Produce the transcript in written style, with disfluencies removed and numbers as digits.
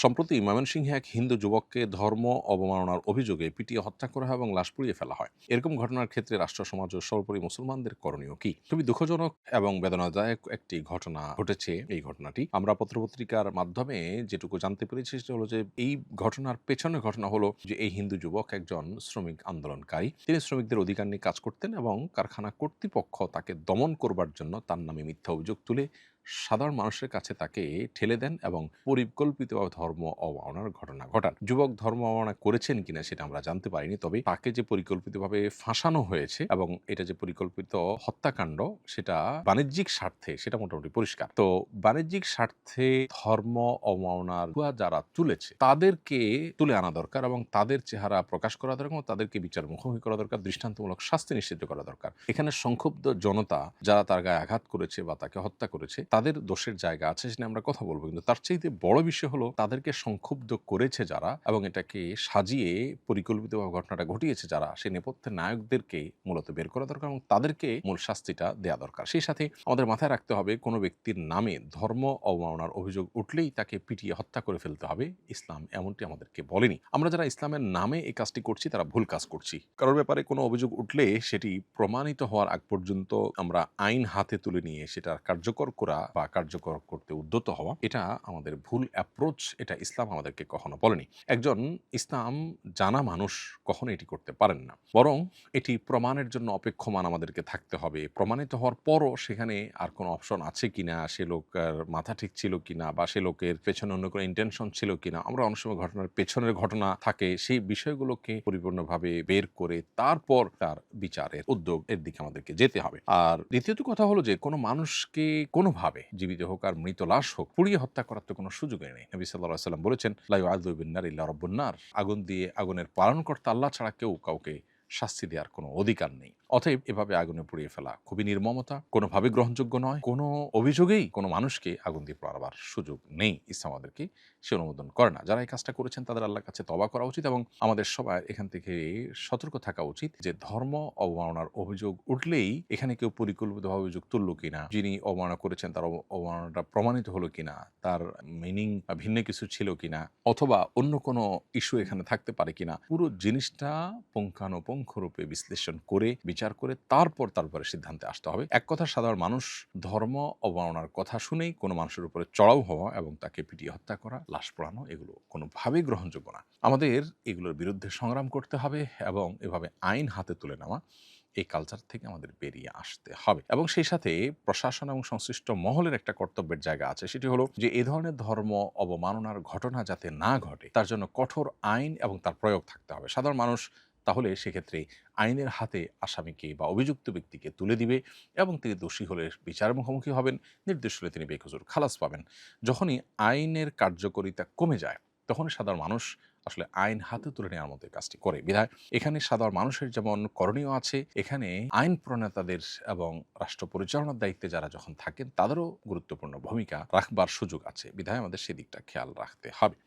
সম্প্রতি ময়মনসিংহে এক হিন্দু যুবককে ধর্ম অবমাননার অভিযোগে পিটিয়ে হত্যা করা হয় এবং লাশ পুড়িয়ে ফেলা হয়। এরকম ঘটনার ক্ষেত্রে রাষ্ট্র সমাজ ও সর্বোপরি মুসলমানদের করণীয় কি? খুবই দুঃখজনক এবং বেদনাদায়ক একটি ঘটনা ঘটেছে। এই ঘটনাটি আমরা পত্রপত্রিকার মাধ্যমে যেটুকু জানতে পেরেছি সেটা হলো যে এই ঘটনার পেছনে ঘটনা হলো যে এই হিন্দু যুবক একজন শ্রমিক আন্দোলনকারী। তিনি শ্রমিকদের অধিকার নিয়ে কাজ করতেন এবং কারখানা কর্তৃপক্ষ তাকে দমন করবার জন্য তার নামে মিথ্যা অভিযোগ তুলে সাধারণ মানুষের কাছে তাকে ঠেলে দেন এবং পরিকল্পিতভাবে ধর্ম অবমাননার ঘটনা ঘটান। যুবক ধর্ম অবমাননা করেছেন কিনা সেটা আমরা জানতে পারিনি, তবে তাকে যে পরিকল্পিতভাবে ফাঁসানো হয়েছে এবং এটা যে পরিকল্পিত হত্যাকাণ্ড সেটা বাণিজ্যিক স্বার্থে সেটা মোটামুটি পরিষ্কার। তো বাণিজ্যিক স্বার্থে ধর্ম অবমাননার ভুয়া যারা তুলেছে তাদেরকে তুলে আনা দরকার এবং তাদের চেহারা প্রকাশ করা দরকার এবং তাদেরকে বিচার মুখোমুখি করা দরকার, দৃষ্টান্তমূলক শাস্তি নিশ্চিত করা দরকার। এখানে সংক্ষুব্ধ জনতা যারা তার গায়ে আঘাত করেছে বা তাকে হত্যা করেছে তাদের দোষের জায়গা আছে, সেটা আমরা কথা বলবো, কিন্তু তার চাইতে বড় বিষয় হলো তাদেরকে সংক্ষুব্ধ করেছে যারা এবং এটাকে সাজিয়ে পরিকল্পিতভাবে ঘটনাটা ঘটিয়েছে যারা, সেই নেপথ্যের নায়কদেরকে মূলত বের করা দরকার এবং তাদেরকে মূল শাস্তিটা দেয়া দরকার। সেই সাথে আমাদের মাথায় রাখতে হবে কোনো ব্যক্তির নামে ধর্ম অবমাননার অভিযোগ উঠলেই তাকে পিটিয়ে হত্যা করে ফেলতে হবে, ইসলাম এমনটি আমাদেরকে বলেনি। আমরা যারা ইসলামের নামে এই কাজটি করছি তারা ভুল কাজ করছি। কারোর ব্যাপারে কোনো অভিযোগ উঠলে সেটি প্রমাণিত হওয়ার আগ পর্যন্ত আমরা আইন হাতে তুলে নিয়ে সেটা কার্যকর করা বা কার্যকর করতে উদ্যত হওয়া, এটা আমাদের ভুল অ্যাপ্রোচ। এটা ইসলাম আমাদেরকে কখনো বলেনি। একজন ইসলাম জানা মানুষ কখনো এটি করতে পারেন না, বরং এটি প্রমাণের জন্য অপেক্ষমান আমাদেরকে থাকতে হবে। প্রমাণিত হওয়ার পরও সেখানে আর কোনো অপশন আছে কিনা, সে লোকের মাথা ঠিক ছিল কিনা বা সে লোকের পেছনে অন্য কোনো ইন্টেনশন ছিল কিনা, আমরা অনেক সময় ঘটনার পেছনের ঘটনা থাকে, সেই বিষয়গুলোকে পরিপূর্ণভাবে বের করে তারপর তার বিচারের উদ্যোগ এর দিকে আমাদেরকে যেতে হবে। আর দ্বিতীয়ত কথা হলো যে কোনো মানুষকে কোনোভাবে জীবিত হোক আর মৃত লাশ হোক পুড়িয়ে হত্যা করার তো কোনো সুযোগই নেই। নবী সাল্লাল্লাহু আলাইহি ওয়াসাল্লাম বলেছেন, লা ইউআযযিবু বিন-নার ইল্লা রাব্বুন নার। আগুন দিয়ে আগুনের পালনকর্তা আল্লাহ ছাড়া কেউ কাউকে শাস্তি দেওয়ার কোনো অধিকার নেই। অতএব এভাবে আগুনে পুড়িয়ে ফেলা খুবই নির্মমতা, কোনোভাবে গ্রহণযোগ্য নয়। কোনো অভিযোগেই কোনো মানুষকে আগুন দিয়ে পোড়াবার সুযোগ নেই। ইসলাম আমাদেরকে সে অনুমোদন করে না। যারা এই কাজটা করেছেন তাদের আল্লাহর কাছে তওবা করা উচিত এবং আমাদের সবার এখান থেকে সতর্ক থাকা উচিত যে ধর্ম অবমাননার অভিযোগ উঠলেই এখানে কেউ পরিকল্পিতভাবে অভিযোগ তুললো কিনা, যিনি অবমাননা করেছেন তার অবমাননাটা প্রমাণিত হলো কিনা, তার মিনিং ভিন্ন কিছু ছিল কিনা, অথবা অন্য কোনো ইস্যু এখানে থাকতে পারে কিনা, পুরো জিনিসটা পুঙ্খানুপুঙ্খরূপে বিশ্লেষণ করে বিচার করে তারপরে সিদ্ধান্তে আসতে হবে। এক কথা, সাধারণ মানুষ ধর্ম অবমাননার কথা শুনেই কোনো মানুষের উপরে চড়াও হওয়া এবং তাকে পিটিয়ে হত্যা করা, লাশ পোড়ানো, এগুলো কোনোভাবেই গ্রহণযোগ্য না। আমাদের এগুলোর বিরুদ্ধে সংগ্রাম করতে হবে এবং এভাবে আইন হাতে তুলে নেওয়া, এই কালচার থেকে আমাদের বেরিয়ে আসতে হবে। এবং সেই সাথে প্রশাসন এবং সংশ্লিষ্ট মহলের একটা কর্তব্যের জায়গা আছে, সেটি হলো যে এ ধরনের ধর্ম অবমাননার ঘটনা যাতে না ঘটে তার জন্য কঠোর আইন এবং তার প্রয়োগ থাকতে হবে। সাধারণ মানুষ তাহলে সেক্ষেত্রে আইনের হাতে আসামিকে বা অভিযুক্ত ব্যক্তিকে তুলে দিবে এবং তিনি দোষী হলে বিচারের মুখোমুখি হবেন, নির্দোষ হলে তিনি বেকসুর খালাস পাবেন। যখনই আইনের কার্যকারিতা কমে যায় তখন সাধারণ মানুষ আসলে আইন হাতে তুলে নেওয়ার মতো কাজটি করে। বিধায় এখানে সাধারণ মানুষের যেমন করণীয় আছে, এখানে আইন প্রণেতাদের এবং রাষ্ট্র পরিচালনার দায়িত্বে যারা যখন থাকেন তাদেরও গুরুত্বপূর্ণ ভূমিকা রাখবার সুযোগ আছে। বিধায় আমাদের সেদিকটা খেয়াল রাখতে হবে।